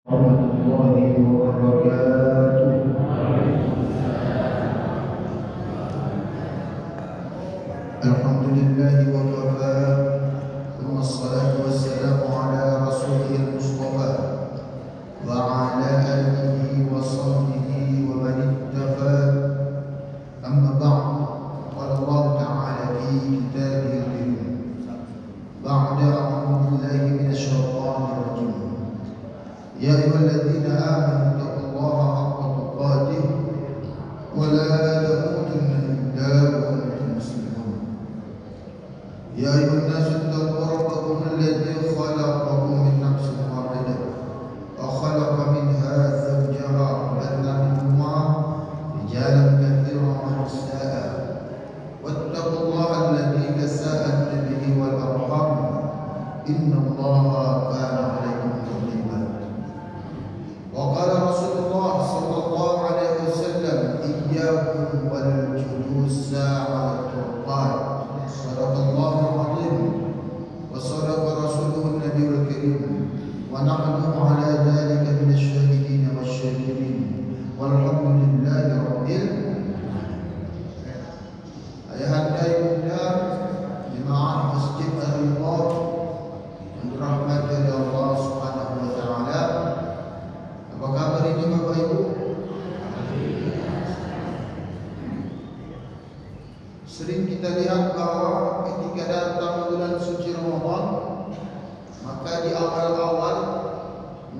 warahmatullahi wabarakatuh. Alhamdulillahi wa kafa. Thumma assalatu wassalamu ala rasulihil mustafa wa ala alihi wa sahbihi wa man ittafa. Amma ba'd. Qala Allah ta'ala fi kitabihil karim ba'da a'udzu billahi minasy syaithanir rajim. Ya ayyuhalladzina amanu taqullaha haqqa tuqatih wa la tamutunna illa wa antum muslimun. Ya ayyuhan nasu ittaqu rabbakum alladzi khalaqakum min nafsin wahidah wa khalaqa minha zawjaha wa batha minhuma rijalan katsiran wa nisaa'a wattaqullaha alladzi tasaaluna bihi wal arham innallaha kana 'alaykum raqiba. وقال رسول الله صلى الله عليه وسلم إياكم والجلوس على الطرقات. صدق الله العظيم وصدق رسوله النبي الكريم ونحن على ذلك من الشاهدين والشاكرين والحمد لله رب العالمين. Ayahanda ibunda jemaah Masjid Al-Ridha yang dirahmati oleh Allah Subhanahu wa taala. Apa kabar ini Bapak Ibu? Sering kita lihat bahwa ketika datang bulan suci Ramadan, maka di awal-awal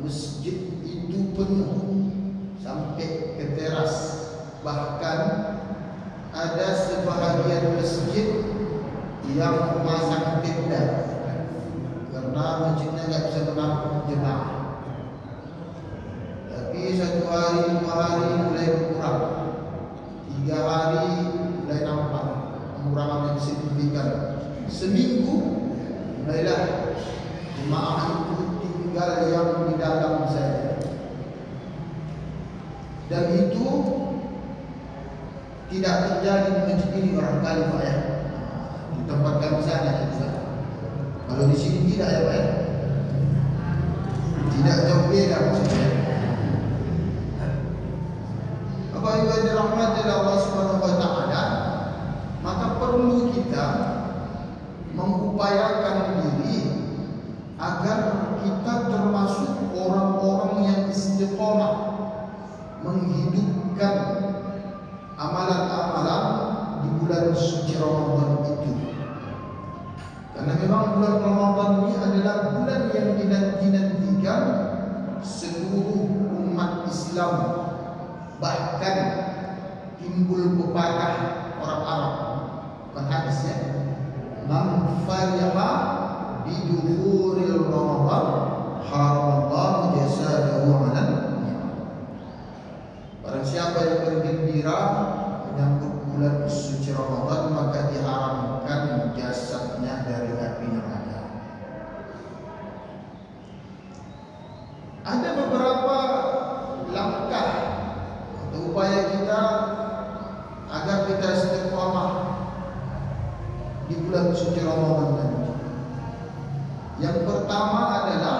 masjid itu penuh sampai ke teras. Bahkan ada sebahagian masjid yang memasang tenda karena masjidnya nggak bisa menampung jemaah. Tapi 1 hari, 2 hari mulai berkurang, 3 hari mulai nampak pengurangan yang signifikan. Seminggu mulailah jemaah itu tinggal yang di dalam saja. Dan itu tidak terjadi di masjid ini barangkali Pak ya. Di tempat kami sana juga. Kalau di sini tidak ya Pak ya. Tidak jauh beda maksudnya. Bapak Ibu yang dirahmati oleh Allah Subhanahu wa taala, maka perlu kita mengupayakan diri agar kita termasuk orang-orang yang istiqomah menghidupkan amalan-amalan di bulan suci Ramadan itu. Karena memang bulan Ramadan ini adalah bulan yang dinanti-nantikan seluruh umat Islam. Bahkan timbul pepatah orang Arab, bukan hadis ya, man fariha bidukhuril Ramadan haramallahu jasadahu 'alan nar. Barang siapa yang bergembira menyambut bulan suci Ramadan, maka diharamkan jasadnya dari api neraka. Ada beberapa langkah upaya kita agar kita istiqomah di bulan suci Ramadan nanti. Yang pertama adalah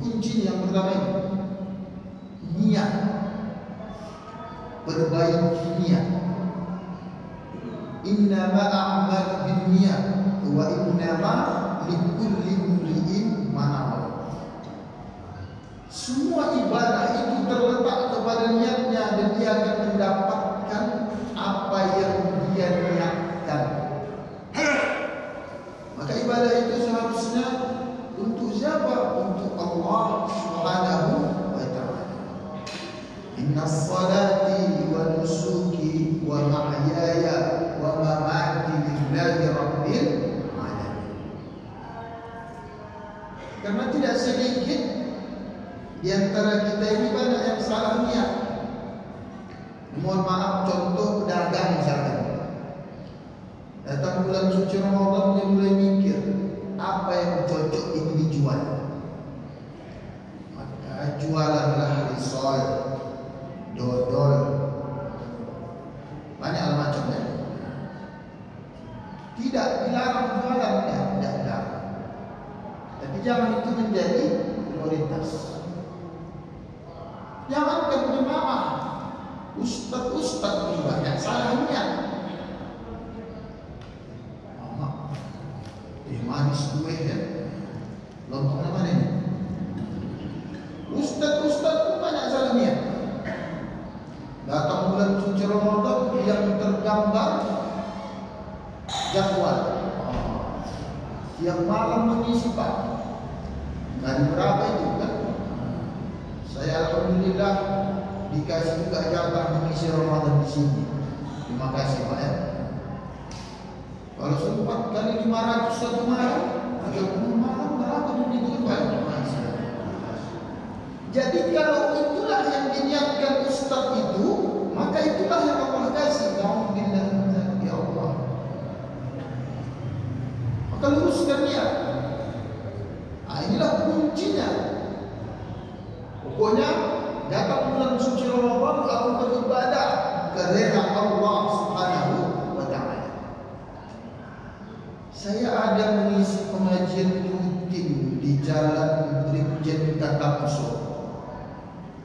kunci yang pertama ini niat, perbaiki niat. Innama a'malu binniyat wa innama likulli imri'in ma nawa. Semua ibadah itu terletak kepada niatnya dan dia akan mendapatkan apa yang dia niatkan. Maka ibadah itu seharusnya untuk siapa? Untuk Allah Subhanahu wa taala. Innas salati wa nusuki wa mahyaya wa mamati lillahi rabbil alamin. Karena tidak sedikit di antara kita ini banyak yang salah niat. Mohon maaf, contoh pedagang misalkan. Datang bulan suci Ramadan dia mulai mikir apa yang cocok ini dijual. Maka jualanlah risol, dodol, banyak macamnya. Tidak dilarang jualan, tidak dilarang. Tapi jangan itu menjadi prioritas. Ustaz pun banyak salahnya. Manis kue ya, lontong mana ini? Ustaz pun banyak salahnya. Datang bulan suci Ramadan yang tergambar jadwal. Tiap malam mengisi Pak. Hari berapa itu kan? Saya alhamdulillah dikasih juga jatah mengisi Ramadan di sini. Terima kasih Pak ya. Kalau 4 kali 500 satu malam, 30 malam berapa begitu Pak? Jadi kalau itulah yang diniatkan Ustaz itu, maka itulah yang Allah kasih. Alhamdulillah ya Allah. Maka luruskan dia. Inilah kuncinya. Pokoknya datang bulan suci Ramadan aku beribadah karena Allah Subhanahu wa taala. Saya ada mengisi pengajian rutin di Jalan Brigjen Katapuso,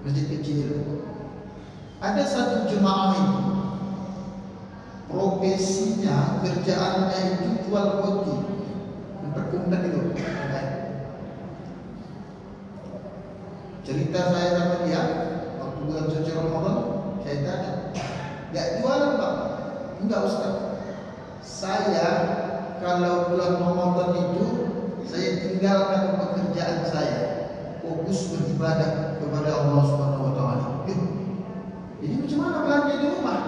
masjid kecil. Ada satu jemaah itu, profesinya kerjaannya itu jual roti, perkumpulan itu. Cerita saya sama dia waktu bulan suci Ramadan, saya tanya, "Gak jualan Pak?" "Enggak Ustaz. Saya kalau bulan Ramadan itu saya tinggalkan pekerjaan saya, fokus beribadah kepada Allah Subhanahu wa taala." Jadi macam mana belanja di rumah?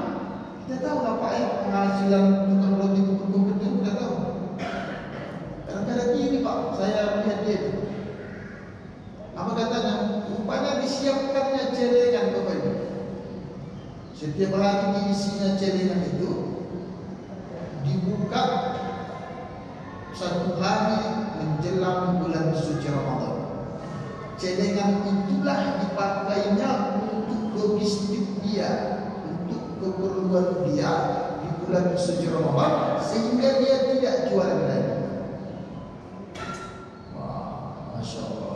Kita tahu lah Pak ya, penghasilan tukang roti kumpul-kumpul itu kita tahu. Kadang-kadang gini Pak, saya lihat dia itu. Apa katanya? Rupanya disiapkannya celengan Bapak Ibu. Setiap hari diisinya celengan itu dibuka satu hari menjelang bulan suci Ramadan. Celengan itulah dipakainya untuk logistik dia, untuk keperluan dia di bulan suci Ramadan, sehingga dia tidak jualan lagi. Wah, Masya Allah.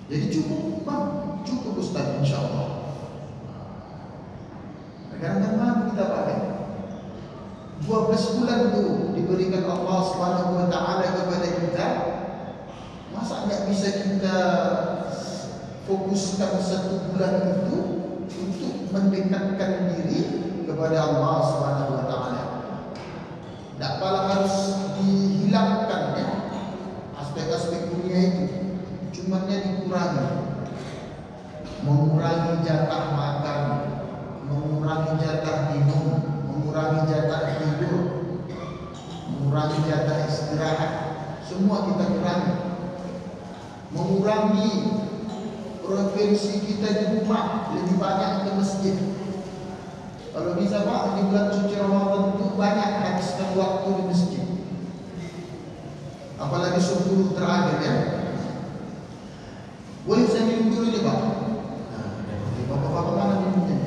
Jadi cukup Bang, cukup Ustaz insyaAllah. Kadang-kadang kita pakai 12 bulan itu diberikan Allah Subhanahu wa taala kepada kita. Masa enggak bisa kita fokuskan 1 bulan itu untuk mendekatkan diri kepada Allah Subhanahu wa taala? Tak apalah harus dihilangkan ya aspek-aspek dunia itu, cumannya dikurangi. Mengurangi jatah makan, mengurangi jatah minum, mengurangi jatah tidur, mengurangi jatah istirahat, semua kita kurangi. Mengurangi frekuensi kita di rumah, lebih banyak ke masjid. Kalau bisa Pak, di bulan suci Ramadan itu banyak habiskan waktu di masjid. Apalagi 10 terakhir ya. Boleh saya minum dulu ni Pak? Bapak-bapak mana minumnya?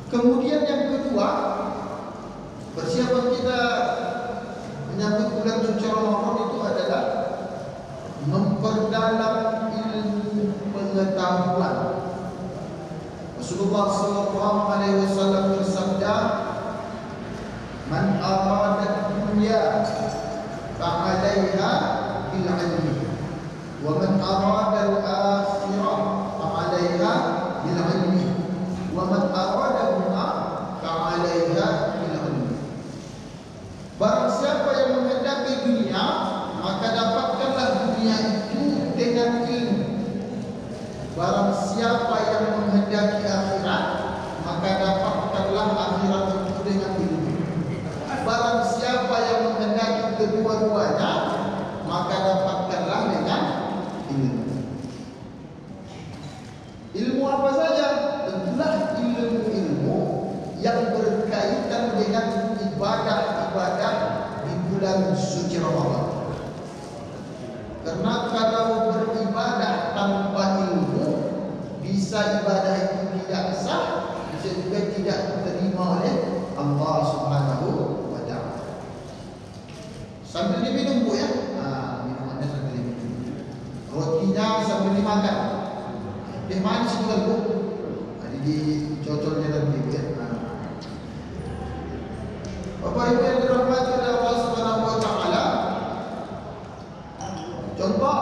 Kemudian yang kedua, persiapan kita menyambut bulan suci Ramadan itu adalah memperdalam ilmu pengetahuan. Rasulullah sallallahu alaihi wasallam bersabda, "Man arada dunya fa'alaiha bil 'ilmi, wa man arada al-akhirah fa'alaiha bil 'ilmi, wa man arada an-nar fa'alaiha bil 'ilmi." Barang siapa yang menghendaki dunia, maka dapatkanlah dunia itu dengan ilmu. Barang siapa yang menghendaki akhirat, maka dapatkanlah akhirat itu dengan ilmu. Barang siapa yang menghendaki kedua-duanya, maka dapatkanlah dengan ilmu. Ilmu apa saja? Tentulah ilmu-ilmu yang berkaitan dengan ibadah-ibadah di bulan suci Ramadan. Karena kalau beribadah tanpa ilmu, bisa ibadah itu tidak sah, bisa juga tidak diterima oleh Allah Subhanahu wa Ta'ala. Sambil diminum Bu ya. Minumannya sambil diminum. Rotinya sambil dimakan. Teh manis juga Bu. Jadi dicocolnya nanti Bu ya. Bapak Ibu yang dirahmati oleh Allah Subhanahu wa Ta'ala, contoh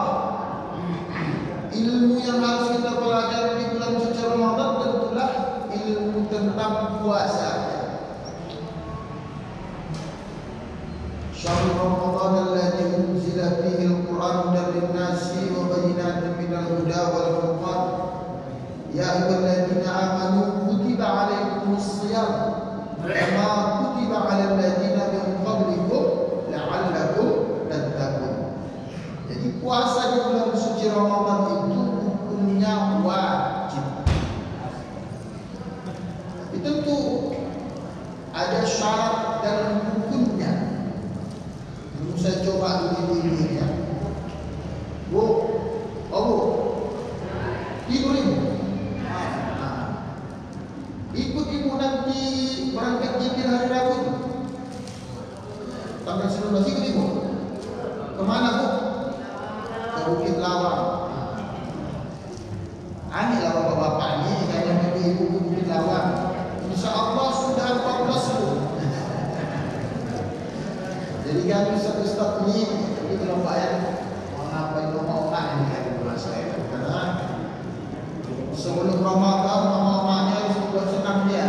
ilmu yang harus kita pelajari di bulan suci Ramadan tentulah ilmu tentang puasa. Syahrul Ramadan alladzi unzila fihi al-Qur'an hudan lin-nasi wa bayyinatin minal huda wal furqan. Ya ayyuhalladzina amanu kutiba 'alaikumus-shiyam kama kutiba 'alal ladzina min qablikum la'allakum tattaqun. Jadi puasa di bulan suci Ramadan itu hukumnya wajib. Tapi tentu ada syarat dan hukumnya. Belum saya coba dulu ini ya. Bu, Bu, tidur ibu. Ikut ibu nanti berangkat jikir hari Rabu. Tanggal 19 ikut ibu. Kemana Bu? Ke Bukit Lawang. Aneh lah bapak-bapak ini kayaknya ibu ke Bukit Lawang. Insya Allah sudah 14 Bu. Jadi kami Ustaz-Ustaz ini itu lomba ya. Mau ngapain lomba ini kayak bahasa saya. Karena sebelum Ramadan mama-mamanya harus buat senang dia.